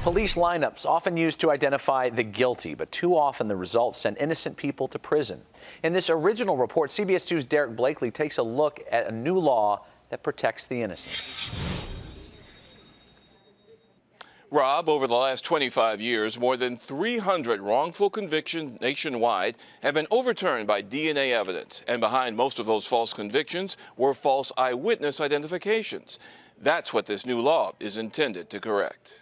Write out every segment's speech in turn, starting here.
Police lineups often used to identify the guilty, but too often the results send innocent people to prison. In this original report, CBS 2's Derrick Blakley takes a look at a new law that protects the innocent. Rob, over the last 25 years, more than 300 wrongful convictions nationwide have been overturned by DNA evidence. And behind most of those false convictions were false eyewitness identifications. That's what this new law is intended to correct.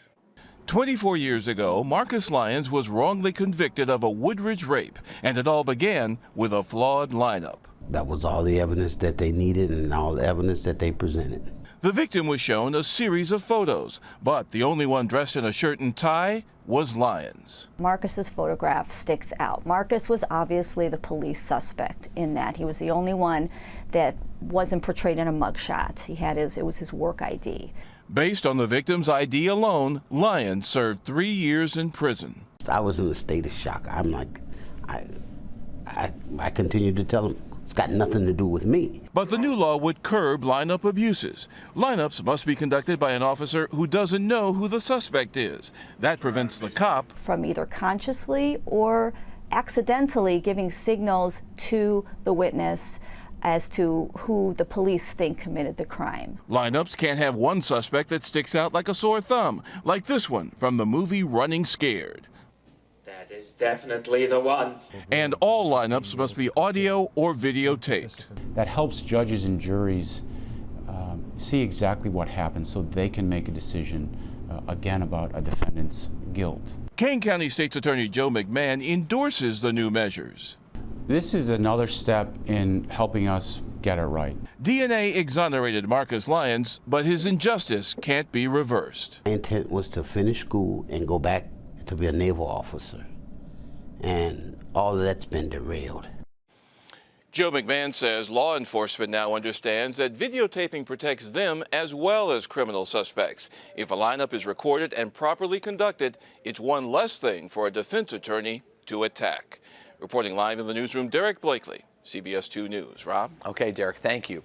24 years ago, Marcus Lyons was wrongly convicted of a Woodridge rape, and it all began with a flawed lineup. That was all the evidence that they needed and all the evidence that they presented. The victim was shown a series of photos, but the only one dressed in a shirt and tie was Lyons. Marcus's photograph sticks out. Marcus was obviously the police suspect in that. He was the only one that wasn't portrayed in a mugshot. It was his work ID. Based on the victim's ID alone, Lyons served 3 years in prison. I was in a state of shock. I'm like, I continued to tell him, it's got nothing to do with me. But the new law would curb lineup abuses. Lineups must be conducted by an officer who doesn't know who the suspect is. That prevents the cop from either consciously or accidentally giving signals to the witness as to who the police think committed the crime. Lineups can't have one suspect that sticks out like a sore thumb, like this one from the movie Running Scared. That is definitely the one. And all lineups must be audio or videotaped. That helps judges and juries see exactly what happened so they can make a decision again about a defendant's guilt. Kane County State's Attorney Joe McMahon endorses the new measures. This is another step in helping us get it right. DNA exonerated Marcus Lyons, but his injustice can't be reversed. My intent was to finish school and go back to be a naval officer, and all of that's been derailed. Joe McMahon says law enforcement now understands that videotaping protects them as well as criminal suspects. If a lineup is recorded and properly conducted, it's one less thing for a defense attorney to attack. Reporting live in the newsroom, Derrick Blakley, CBS 2 News. Rob? Okay, Derrick, thank you.